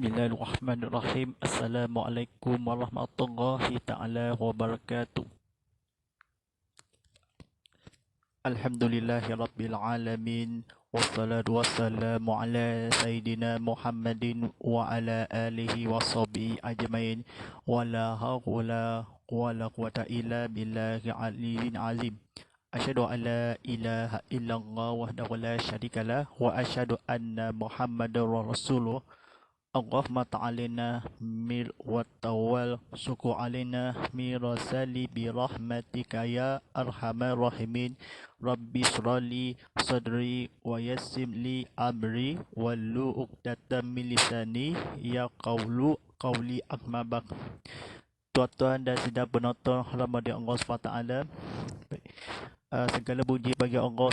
Bismillahirrahmanirrahim. Assalamualaikum warahmatullahi ta'ala wabarakatuh. Alhamdulillahi rabbil alamin. Wassalatu wassalamu ala Sayyidina Muhammadin wa ala alihi wa sahbihi ajmain. Wa la hawla wa la quwata illa billahi aliyyil azim. Asyhadu an la ilaha illallah wahdahu la syarikalah wa asyhadu anna Muhammadar rasulullah. Allahumma ta'alina mir wa tawal suku alina mirasali birahmatika ya arhamar rahimin. Rabbi syrali sadri wa yassir li amri walu uqdatam min lisani ya qawli akmabak. Tuan-tuan dan sidang penonton rahmat Allah SWT. Segala puji bagi Allah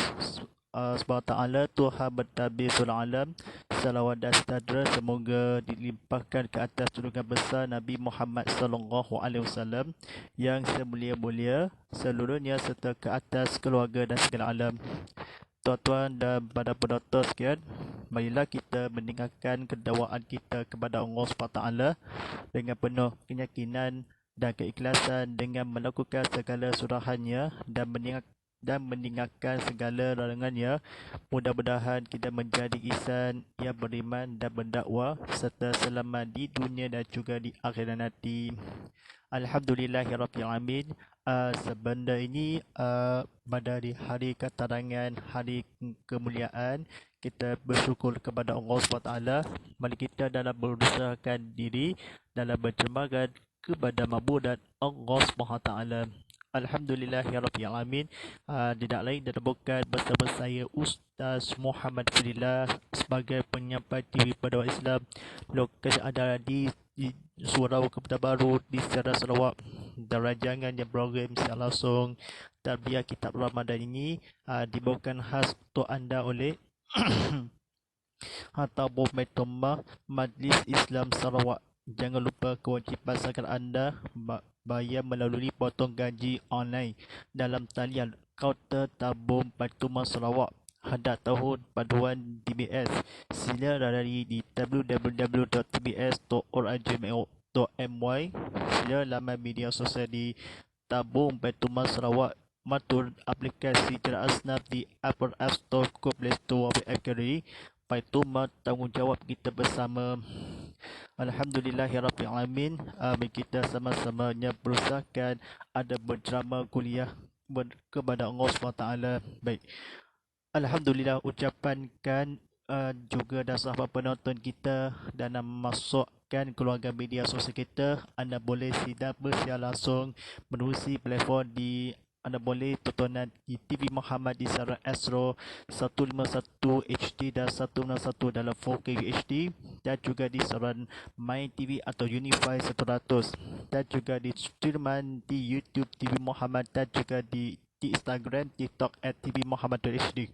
SWT, Tuhan bertabis surah alam. Salawat dan sejahtera semoga dilimpahkan ke atas junjungan besar Nabi Muhammad SAW yang semulia-mulia seluruhnya, serta ke atas keluarga dan segala alam. Tuan-tuan dan pada penonton sekalian, marilah kita meninggalkan kedakwaan kita kepada Allah SWT dengan penuh keyakinan dan keikhlasan, dengan melakukan segala surahannya dan meninggalkan segala larangannya. Mudah-mudahan kita menjadi insan yang beriman dan berdakwah serta selamat di dunia dan juga di akhirat nanti. Alhamdulillahirrahmanirrahim. Sebenarnya ini pada hari keterangan, hari kemuliaan, kita bersyukur kepada Allah SWT. Mari kita dalam berusahakan diri dalam berjemaah kepada mabudat Allah SWT. Alhamdulillahirrahmanirrahim. Tidak lain dan bukan bersama saya Ustaz Muhammad Fadillah sebagai penyampai TV pada Islam. Lokasi adalah di Surau Kota Baru di Serang Sarawak. Dan rancangan yang program secara langsung Tarbiyah Kitab Ramadan ini dibawakan khas untuk anda oleh Tabung Metomah Majlis Islam Sarawak. Jangan lupa kewajipan zakat anda bayar melalui potong gaji online dalam talian kaunter tabung Baitul Sarawak. Hadap tahun paduan DBS. Sila lalui di www.tbs.org.my. Sila laman media sosial di Tabung Baitul Sarawak. Matur aplikasi Jera Asnaf di Apple App Store, Google Play Store, App Gallery. Baitul tanggungjawab kita bersama. Alhamdulillahirrahmanirrahim. Kita sama-samanya berusahakan ada berdrama kuliah kepada Allah SWT. Baik, Alhamdulillah ucapkan juga dan sahabat penonton kita dan masukkan keluarga media sosial kita. Anda boleh sidang bersiar langsung menerusi platform di anda boleh tontonan di TV Muhammad di siaran Astro 151 HD dan 161 dalam 4K UHD, dan juga di siaran My TV atau Unify 100, dan juga di streaman di YouTube TV Muhammad, dan juga di Instagram, TikTok @TV Muhammad HD.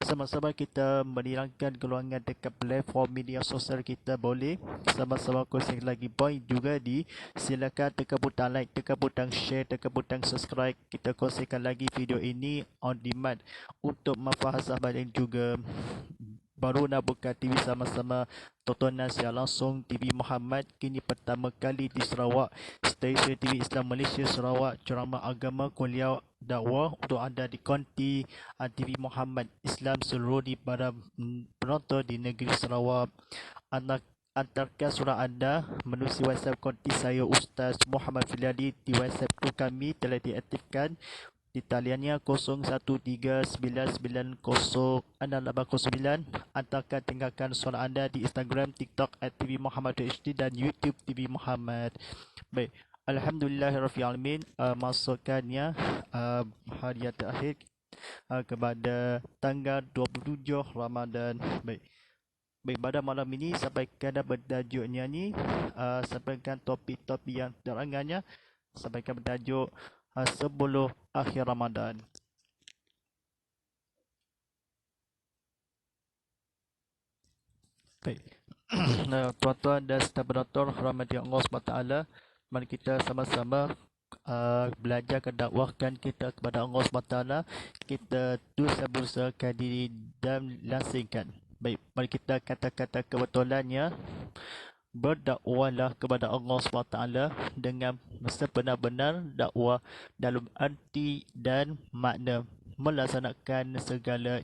Sama-sama kita menghilangkan gelombang dekat platform media sosial kita. Boleh sama-sama kongsi lagi poin juga di silakan tekan butang like, tekan butang share, tekan butang subscribe. Kita kongsikan lagi video ini on demand untuk manfaat sahabat yang juga baru nak buka TV sama-sama tontonan secara langsung TV Muhammad. Kini pertama kali di Sarawak, stesen TV Islam Malaysia Sarawak, ceramah agama, kuliah dakwah untuk anda di konti TV Muhammad Islam seluruh di para penonton di negeri Sarawak. Antarkan surah anda menerusi WhatsApp konti saya Ustaz Muhammad Filiali. Di WhatsApp tu kami telah diaktifkan di taliannya 0139906809. Antarkan tinggalkan soalan anda di Instagram, TikTok @TV Muhammad HD dan YouTube TV Muhammad. Baik, Alhamdulillahirrahmanirrahim. Masukkannya hari yang terakhir kepada tanggal 27 Ramadan. Baik, pada malam ini sampaikan bertajuknya ni, sampaikan topik-topik yang terangannya. Sampaikan bertajuk sebelum akhir Ramadan. Baik. Tuan-tuan dan sahabat penonton rahmati Allah SWT, mari kita sama-sama belajar kedakwahkan kita kepada Allah SWT. Kita terus berusahakan diri dan langsingkan. Baik, mari kita kata-kata kebetulannya. Berdakwalah kepada Allah SWT dengan sebenar-benar dakwah dalam arti dan makna melaksanakan segala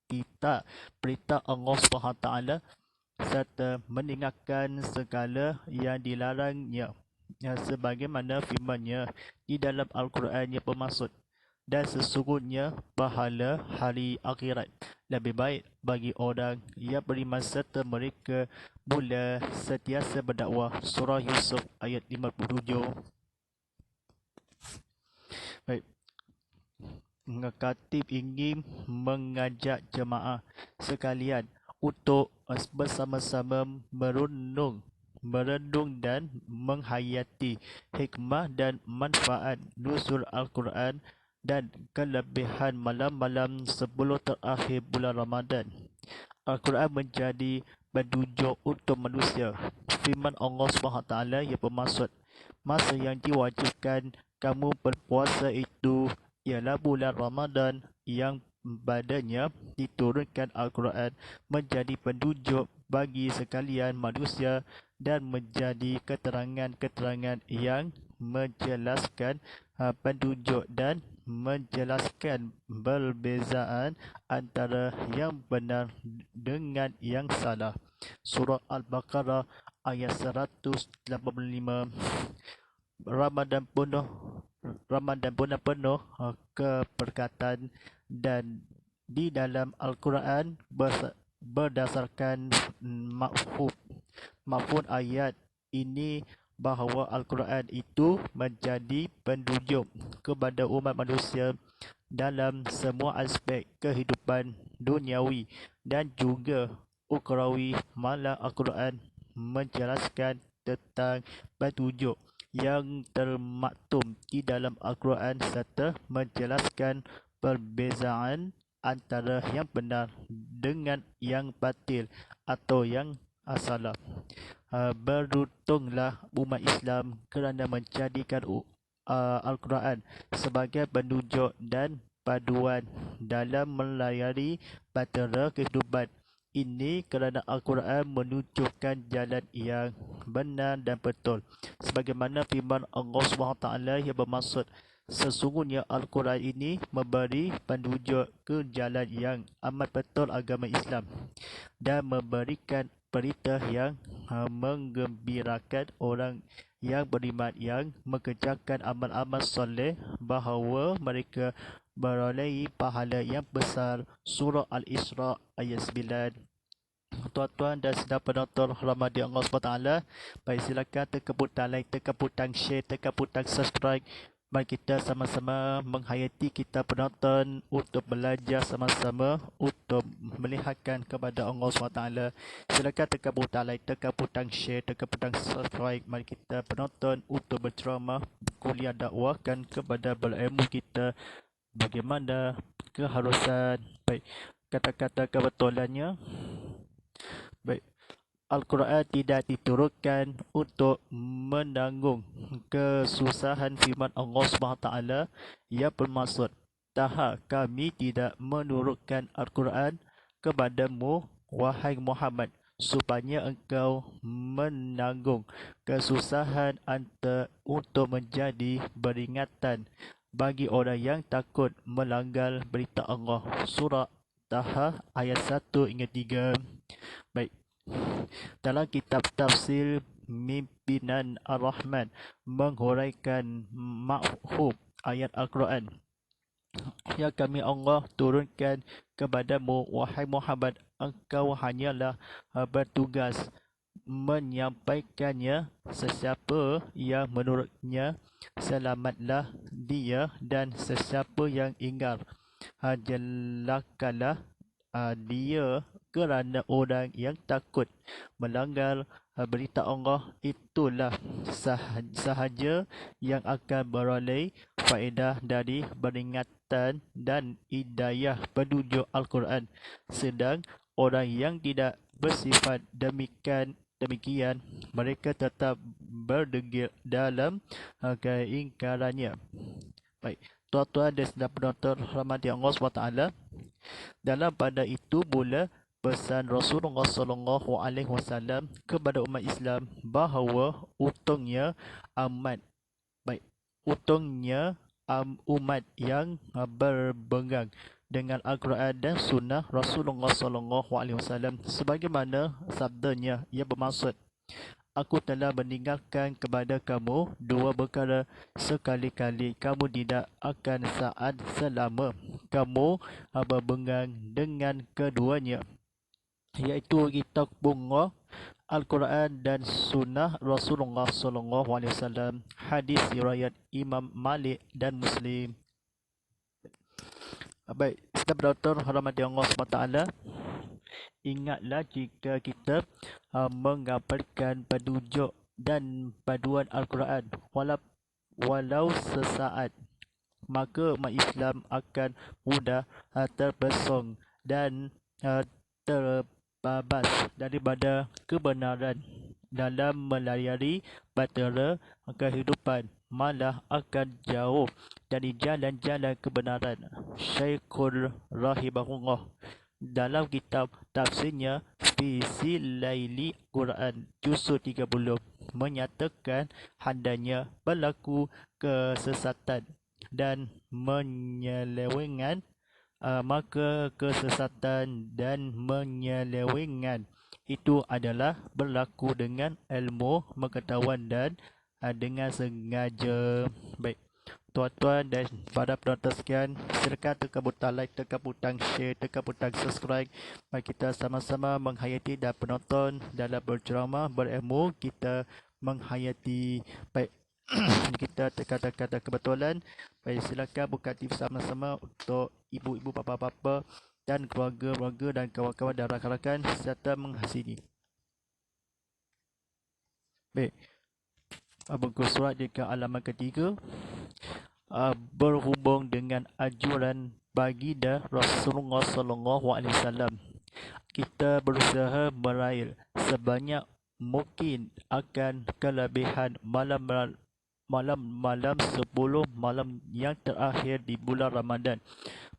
titah perintah Allah SWT serta meninggalkan segala yang dilarangnya, sebagaimana firman-Nya di dalam Al-Quran yang bermaksud, dan sesungguhnya pahala hari akhirat lebih baik bagi orang yang beriman serta mereka mula sentiasa berdakwah. Surah Yusuf ayat 57. Baik. Khatib ingin mengajak jemaah sekalian untuk bersama-sama merenung dan menghayati hikmah dan manfaat nuzul Al-Quran dan kelebihan malam-malam sebelum terakhir bulan Ramadan. Al-Quran menjadi petunjuk untuk manusia. Firman Allah SWT yang bermaksud, masa yang diwajibkan kamu berpuasa itu ialah bulan Ramadan yang padanya diturunkan Al-Quran menjadi petunjuk bagi sekalian manusia dan menjadi keterangan-keterangan yang menjelaskan petunjuk dan menjelaskan perbezaan antara yang benar dengan yang salah. Surah Al-Baqarah ayat 185. Ramadan penuh keberkatan, dan di dalam Al-Quran berdasarkan mafhum ayat ini bahawa Al-Quran itu menjadi petunjuk kepada umat manusia dalam semua aspek kehidupan duniawi dan juga ukhrawi. Malah Al-Quran menjelaskan tentang petunjuk yang termaktub di dalam Al-Quran serta menjelaskan perbezaan antara yang benar dengan yang batil atau yang salah. Beruntunglah umat Islam kerana menjadikan Al-Quran sebagai petunjuk dan paduan dalam melayari bahtera kehidupan ini, kerana Al-Quran menunjukkan jalan yang benar dan betul. Sebagaimana firman Allah SWT yang bermaksud, sesungguhnya Al-Quran ini memberi petunjuk ke jalan yang amat betul agama Islam dan memberikan berita yang menggembirakan orang yang beriman yang mengerjakan amal-amal soleh bahawa mereka beroleh pahala yang besar. Surah Al-Isra ayat 9. Tuan-tuan dan sedang penonton rahmati Allah SWT, baik silakan tekan butang like, tekan butang share, tekan butang subscribe. Mari kita sama-sama menghayati kita penonton untuk belajar sama-sama untuk melihatkan kepada Allah SWT. Silakan tekan butang like, tekan butang share, tekan butang subscribe. Mari kita penonton untuk berceramah, kuliah dakwahkan kepada berilmu kita bagaimana keharusan. Baik, kata-kata kebetulannya. Baik, Al-Quran tidak diturunkan untuk menanggung kesusahan. Firman Allah SWT yang bermaksud, tahap kami tidak menurunkan Al-Quran kepadamu, wahai Muhammad, supaya engkau menanggung kesusahan untuk menjadi peringatan bagi orang yang takut melanggar berita Allah. Surah Taha ayat 1 hingga 3. Baik. Dalam kitab tafsir Mimpinan Ar-Rahman menghuraikan mafhum ayat Al-Quran yang kami Allah turunkan kepadamu, wahai Muhammad, engkau hanyalah bertugas menyampaikannya. Sesiapa yang menurutnya, selamatlah dia, dan sesiapa yang ingkar, jelakalah dia, kerana orang yang takut melanggar berita Allah itulah sahaja yang akan beroleh faedah dari peringatan dan hidayah petunjuk Al-Quran. Sedang orang yang tidak bersifat demikian, mereka tetap berdegil dalam keingkarannya. Baik, tuan-tuan dan sedang penonton rahmati Allah SWT, dalam pada itu pula pesan Rasulullah sallallahu alaihi wasallam kepada umat Islam bahawa untungnya amat baik untungnya umat yang berpegang dengan Al-Quran dan Sunnah Rasulullah sallallahu alaihi wasallam sebagaimana sabdanya yang bermaksud, aku telah meninggalkan kepada kamu dua perkara, sekali-kali kamu tidak akan saat selama kamu berpegang dengan keduanya, iaitu kitabullah Al-Quran dan Sunnah Rasulullah sallallahu alaihi wasallam. Hadis riwayat Imam Malik dan Muslim. Baik, sedang penonton hormati Allah SWT, ingatlah jika kita mengamalkan petunjuk dan panduan Al-Quran walau sesaat, maka umat Islam akan mudah terpesong dan terbabas daripada kebenaran dalam melayari bahtera kehidupan, malah akan jauh dari jalan-jalan kebenaran. Syekhul rahimahullah dalam kitab tafsirnya Fi Zilaili Quran juzuk 30 menyatakan hendaknya berlaku kesesatan dan penyelewengan, maka kesesatan dan penyelewengan itu adalah berlaku dengan ilmu pengetahuan dan dengan sengaja. Baik, tuan-tuan dan para penonton sekalian, silakan tekan butang like, tekan butang share, tekan butang subscribe. Mari kita sama-sama menghayati dan penonton dalam berceramah berilmu. Kita menghayati, baik, kita tekan kebetulan. Baik, silakan buka TV sama-sama untuk ibu-ibu, bapa-bapa dan keluarga-keluarga dan kawan-kawan dan rakan-rakan serta menghasini. Baik, buku surat di halaman ketiga, berhubung dengan anjuran baginda Rasulullah sallallahu alaihi wasallam, kita berusaha meraih sebanyak mungkin akan kelebihan malam-malam 10 malam yang terakhir di bulan Ramadan.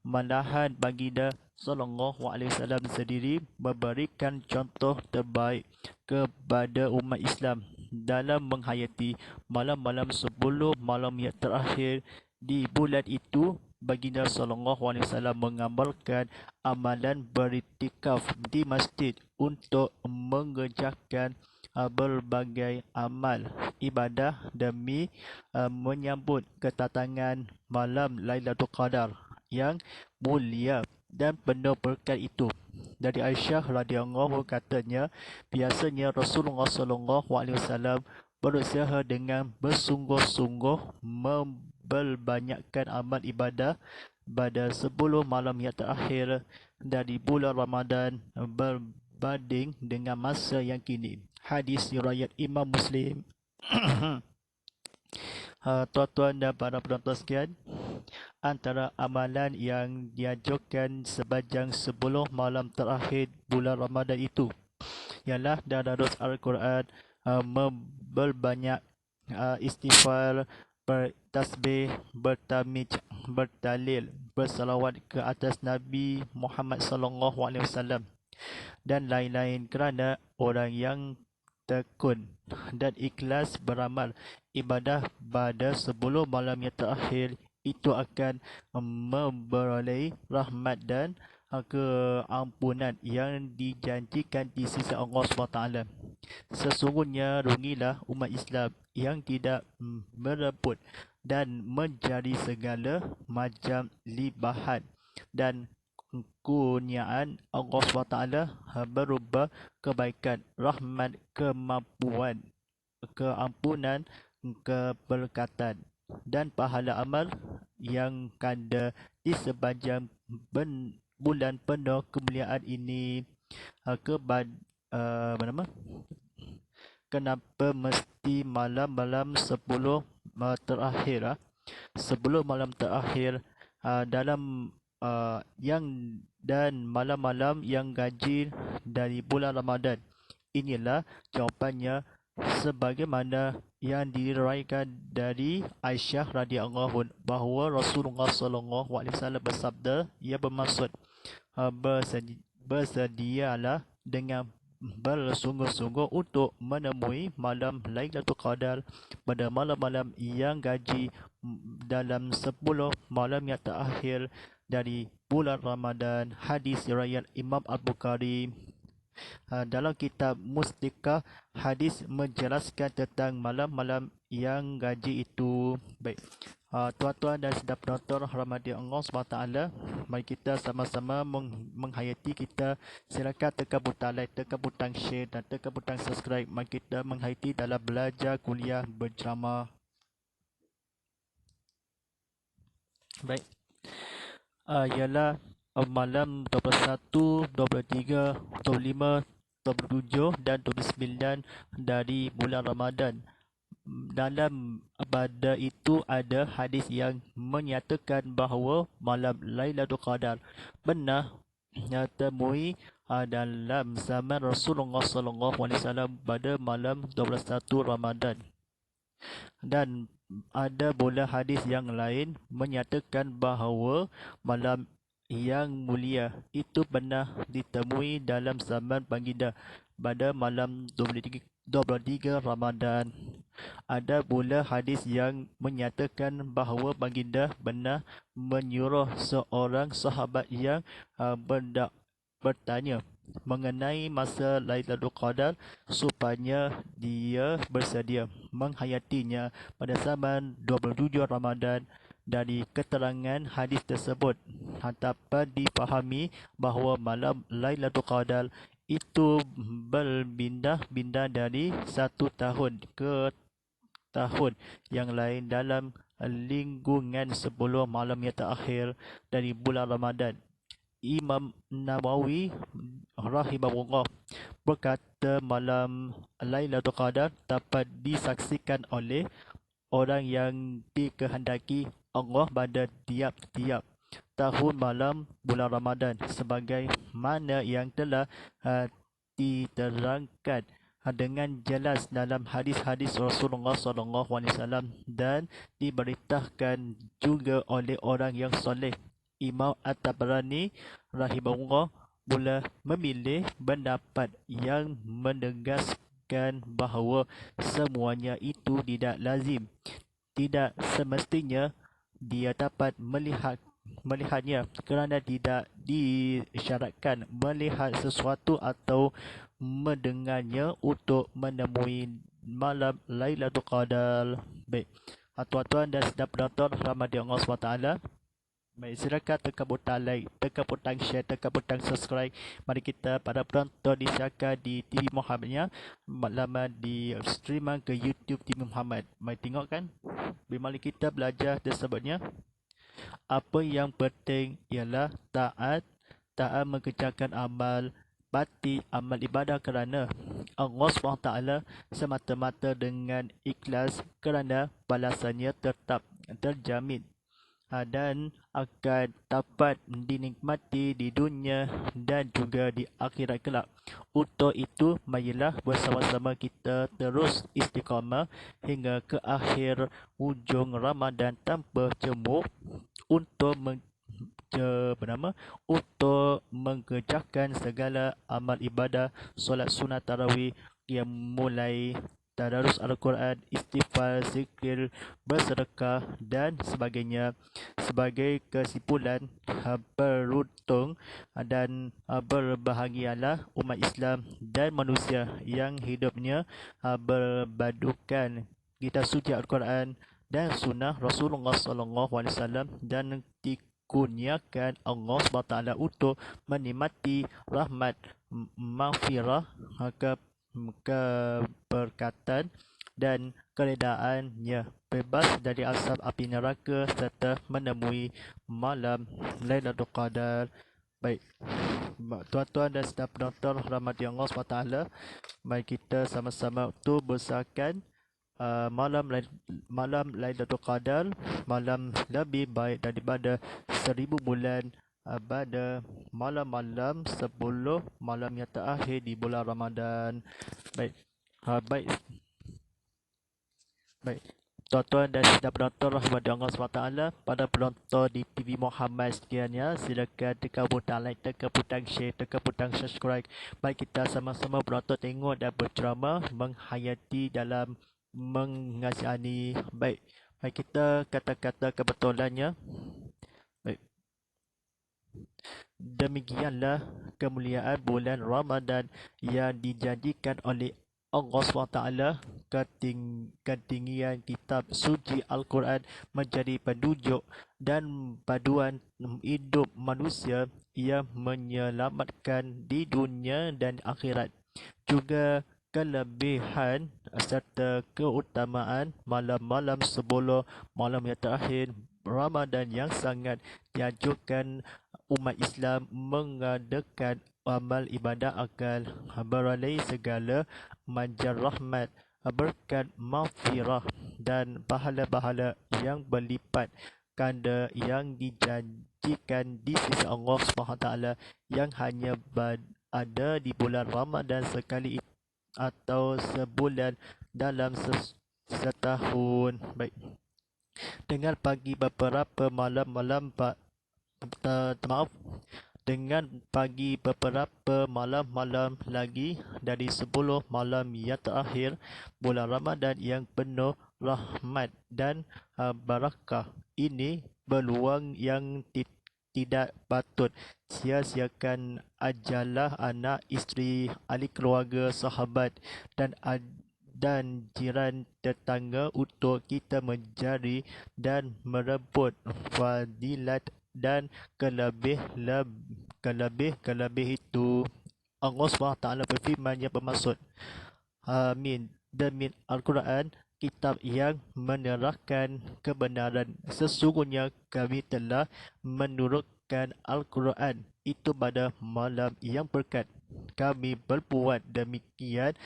Malahan baginda sallallahu alaihi wasallam sendiri memberikan contoh terbaik kepada umat Islam dalam menghayati malam-malam 10 malam yang terakhir di bulan itu. Baginda sallallahu alaihi wasallam mengamalkan amalan beriktikaf di masjid untuk mengerjakan berbagai amal ibadah demi menyambut kedatangan malam Lailatul Qadar yang mulia dan penuh berkat itu. Dari Aisyah radhiyallahu katanya, biasanya Rasulullah sallallahu alaihi wasallam berusaha dengan bersungguh-sungguh memperbanyakkan amal ibadah pada 10 malam yang terakhir dari bulan Ramadan berbanding dengan masa yang kini. Hadis riwayat Imam Muslim. Tuan-tuan dan para penonton sekalian, antara amalan yang dianjurkan sepanjang 10 malam terakhir bulan Ramadan itu ialah tadarus Al-Quran, berbanyak istighfar, bertasbih, bertamij, bertalil, bersalawat ke atas Nabi Muhammad sallallahu alaihi wasallam dan lain-lain, kerana orang yang tekun dan ikhlas beramal ibadah pada 10 malam yang terakhir itu akan memperoleh rahmat dan keampunan yang dijanjikan di sisi Allah SWT. Sesungguhnya rugilah umat Islam yang tidak merebut dan mencari segala macam libahan dan kurniaan Allah SWT berupa kebaikan, rahmat, kemampuan, keampunan, keberkatan dan pahala amal yang kanda di sepanjang bulan penuh kemuliaan ini. Kenapa mesti malam-malam 10 terakhir? 10 malam terakhir dalam dan malam-malam yang ganjil dari bulan Ramadan. Inilah jawapannya sebagaimana yang diriwayatkan dari Aisyah radhiyallahu bahawa Rasulullah sallallahu alaihi wasallam bersabda, ia bermaksud bersedialah dengan bersungguh-sungguh untuk menemui malam Lailatul Qadar pada malam-malam yang gaji dalam 10 malam yang terakhir dari bulan Ramadan. Hadis riwayat Imam Al-Bukhari. Dalam kitab Mustika, hadis menjelaskan tentang malam-malam yang gaji itu. Baik, tuan-tuan dan sedap penonton rahmati Allah SWT, mari kita sama-sama menghayati kita. Silakan tekan butang like, tekan butang share dan tekan butang subscribe. Mari kita menghayati dalam belajar kuliah berjamaah. Baik, ialah malam 21, 23, 25, 27 dan 29 dari bulan Ramadan. Dalam pada itu ada hadis yang menyatakan bahawa malam Lailatul Qadar benar temui dalam zaman Rasulullah SAW pada malam 21 Ramadan. Dan ada pula hadis yang lain menyatakan bahawa malam yang mulia itu benar ditemui dalam zaman baginda pada malam 23 Ramadan. Ada pula hadis yang menyatakan bahawa baginda benar menyuruh seorang sahabat yang bertanya mengenai masa Lailatul Qadar supaya dia bersedia menghayatinya pada zaman 27 Ramadan. Dari keterangan hadis tersebut dapat dipahami bahawa malam Lailatul Qadar itu berpindah-pindah dari satu tahun ke tahun yang lain dalam lingkungan 10 malam yang terakhir dari bulan Ramadan. Imam Nawawi rahimahullah berkata malam Lailatul Qadar dapat disaksikan oleh orang yang dikehendaki Allah pada tiap-tiap tahun malam bulan Ramadan sebagai mana yang telah diterangkan dengan jelas dalam hadis-hadis Rasulullah SAW dan diberitakan juga oleh orang yang soleh. Imam At-Tabrani rahimahullah pula memilih pendapat yang menegaskan bahawa semuanya itu tidak lazim. Tidak semestinya dia dapat melihatnya kerana tidak disyaratkan melihat sesuatu atau mendengarnya untuk menemui malam Lailatul Qadar. Baik, tuan-tuan dan sedap penonton rahmati Allah SWT, baik, silakan tekan butang like, tekan butang share, tekan butang subscribe. Mari kita para penonton disiarkan di TV Muhammadnya, lama di streaman ke YouTube TV Muhammad. Mari tengok kan. Mari kita belajar tersebutnya. Apa yang penting ialah taat mengerjakan amal bati, amal ibadah kerana Allah SWT semata-mata dengan ikhlas kerana balasannya tetap terjamin dan akan dapat dinikmati di dunia dan juga di akhirat kelak. Untuk itu, marilah bersama-sama kita terus istiqamah hingga ke akhir ujung Ramadan tanpa cemur untuk untuk mengerjakan segala amal ibadah, solat sunat tarawih yang mulai tadarus Al-Quran, istighfar, zikir, bersedekah dan sebagainya. Sebagai kesimpulan, beruntung dan berbahagialah umat Islam dan manusia yang hidupnya berbadukan kitab suci Al-Quran dan sunnah Rasulullah SAW dan dikurniakan Allah SWT untuk menikmati rahmat, maghfirah, keberkatan dan keredaannya, bebas dari asap api neraka serta menemui malam Lailatul Qadar. Baik, tuan-tuan dan sedap penonton rahmati Allah SWT, mari kita sama-sama tu bersahkan malam Lailatul Qadar, malam lebih baik daripada 1000 bulan pada malam-malam 10 malam yang terakhir di bulan Ramadan. Baik, baik. Tuan-tuan dan sidang penonton rahmati Allah SWT, pada penonton di TV Muhammad sekaliannya, silakan tekan butang like, tekan butang share, tekan butang subscribe. Mari kita sama-sama penonton tengok dan berceramah menghayati dalam mengasihani. Baik, mari kita kata-kata kebetulannya. Baik. Demikianlah kemuliaan bulan Ramadan yang dijanjikan oleh Allah SWT. Ketinggian kitab suci Al-Quran menjadi penunjuk dan paduan hidup manusia yang menyelamatkan di dunia dan akhirat. Juga kelebihan serta keutamaan malam-malam sebelum malam yang terakhir Ramadan yang sangat dianjurkan umat Islam mengadakan amal ibadah agar beralih segala manjar rahmat, berkat maghfirah dan pahala-pahala yang berlipat ganda yang dijanjikan di sisi Allah SWT yang hanya ada di bulan Ramadan sekali atau sebulan dalam setahun. Baik. Dengan pagi beberapa malam-malam maaf, dengan pagi beberapa malam-malam lagi dari 10 malam yang terakhir bulan Ramadan yang penuh rahmat dan barakah ini, peluang yang tidak patut sia-siakan. Ajalah anak, isteri, ahli keluarga, sahabat dan jiran tetangga untuk kita mencari dan merebut fadilat dan kelebih itu. Allah SWT berfirman yang bermaksud, amin, demi Al-Quran, kitab yang menerangkan kebenaran. Sesungguhnya kami telah menurunkan Al-Quran itu pada malam yang berkat. Kami berbuat demikian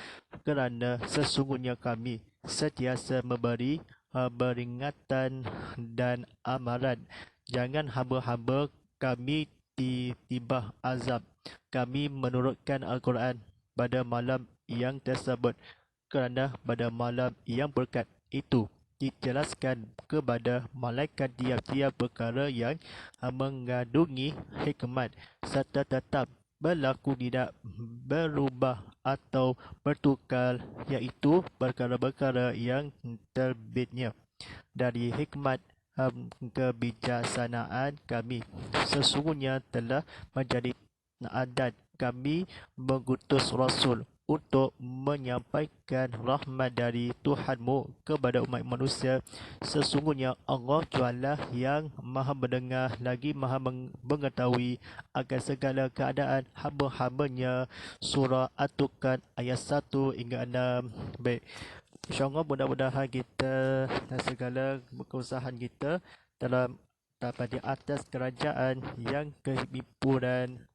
kerana sesungguhnya kami sentiasa memberi peringatan dan amaran. Jangan hamba-hamba kami tiba azab. Kami menurunkan Al-Quran pada malam yang tersebut kerana pada malam yang berkat itu dijelaskan kepada malaikat tiap-tiap perkara yang mengandungi hikmat serta tetap berlaku, tidak berubah atau bertukar, iaitu perkara-perkara yang terbitnya dari hikmat kebijaksanaan kami. Sesungguhnya telah menjadi adat kami mengutus Rasul untuk menyampaikan rahmat dari Tuhanmu kepada umat manusia. Sesungguhnya Allah Jualah yang maha mendengar lagi maha mengetahui akan segala keadaan hamba-hambanya. Surah At-Tukan ayat 1 hingga 6. Baik, InsyaAllah mudah-mudahan kita dan segala keusahaan kita dalam dapat di atas kerajaan yang kehimpunan.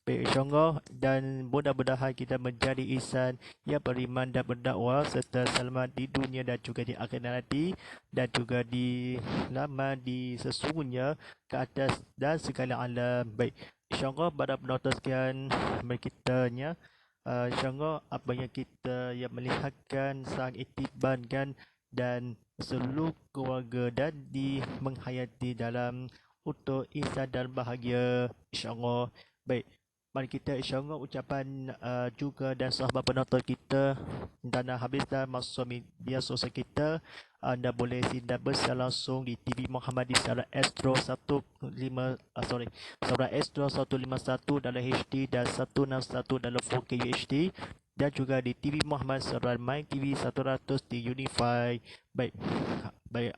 Baik, InsyaAllah, dan mudah-mudahan kita menjadi insan yang beriman dan berdakwah serta selamat di dunia dan juga di akhirat nanti, dan juga di lama di sesungguhnya ke atas dan segala alam. Baik, InsyaAllah pada penonton sekian berkitanya. InsyaAllah apa yang kita yang melihatkan sang iktibankan dan seluruh keluarga dan menghayati dalam untuk insan dan bahagia, InsyaAllah. Baik, mari kita InsyaAllah ucapan juga dan sahabat penonton kita dan habis dah masuk media sosial kita. Anda boleh simak bersama langsung di TV Muhammad di secara Astro 151 dalam HD dan 161 dalam 4K UHD, dan juga di TV Muhammad secara My TV 100 di Unify. Baik,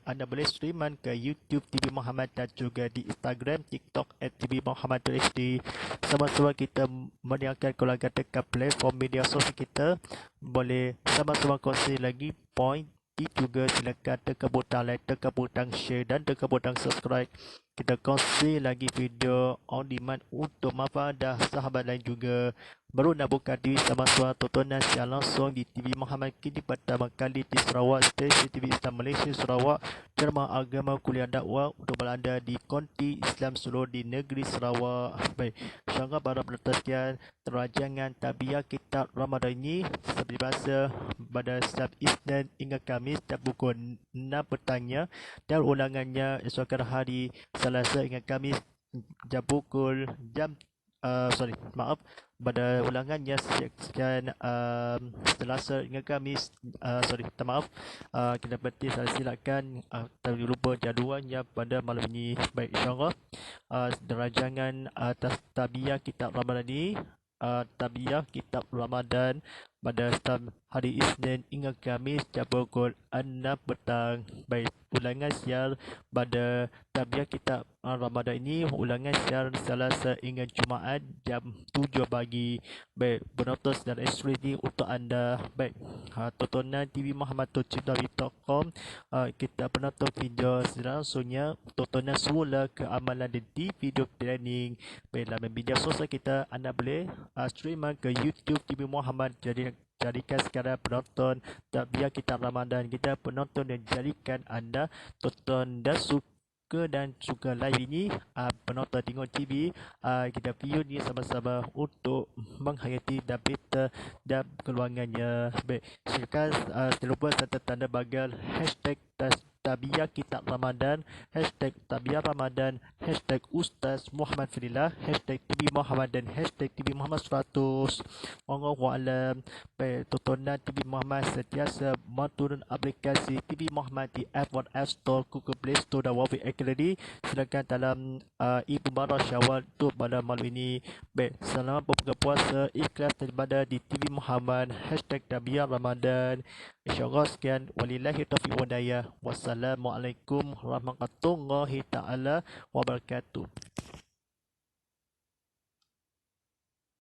anda boleh streaman ke YouTube TV Muhammad dan juga di Instagram, TikTok @TV Muhammad HD. Sama-sama kita meningkatkan keluarga dekat platform media sosial kita. Boleh sama-sama kongsi lagi point. Juga silakan tekan butang like, tekan butang share dan tekan butang subscribe. Kita kongsi lagi video on demand untuk manfaat sahabat lain juga. baru nak buka diri sama-sama tontonan secara langsung di TV Muhammad kini pertama kali di Sarawak, stesen TV Islam Malaysia Sarawak, ceramah agama kuliah dakwah untuk berada di konti Islam seluruh di negeri Sarawak. Baik, insyaAllah para penonton sekalian, terajangan tabiat kitab Ramadan ini seperti biasa pada setiap Isnin hingga Khamis setiap pukul 6 petangnya, dan ulangannya esok hari Selasa hingga Khamis jam pukul jam sorry, maaf, pada ulangannya sekian Selasa hingga Khamis, sorry, minta maaf, kita berhenti, saya silakan, tak lupa jadualnya pada malam ini. Baik, insyaAllah derajangan atas tabiah kitab Ramadan ini, tabiah kitab Ramadan pada setiap hari Isnin hingga Khamis jam pukul 6 petang. Baik, ulangan siar pada tabiah kitab Ramadan ini, ulangan siar Selasa hingga Jumaat jam 7 pagi. Baik, penonton dan eksklusif untuk anda. Baik, tontonan TV Muhammad Tochip.com, kita penonton video langsungnya tontonan semula ke amalan di video planning. Baik, dalam media sosial kita anda boleh streamer ke YouTube TV Muhammad. Jadi jadikan sekarang penonton tabiah kitab Ramadan kita, penonton, dan jadikan anda tonton dan suka dan suka live ini, penonton tengok TV, kita view ni sama-sama untuk menghayati dan berita dan keluangannya. Baik, silakan jangan lupa serta tanda bagal hashtag tabiah kitab Ramadan, hashtag tabiah Ramadan, hashtag Ustaz Muhammad Fadilah, hashtag TV Muhammad, dan hashtag TV Muhammad 100. Wallahualam. Baik, tontonan TV Muhammad sentiasa menurun aplikasi TV Muhammad di App Store, Google Play Store dan Huawei Academy. Silakan dalam Ibu Marah Syawal untuk pada malam ini. Baik, selamat berbuka puasa ikhlas daripada di TV Muhammad, hashtag tabiah Ramadan. InsyaAllah sekian, walillahi taufiq wa hidayah. Wassalamualaikum warahmatullahi ta'ala wabarakatuh.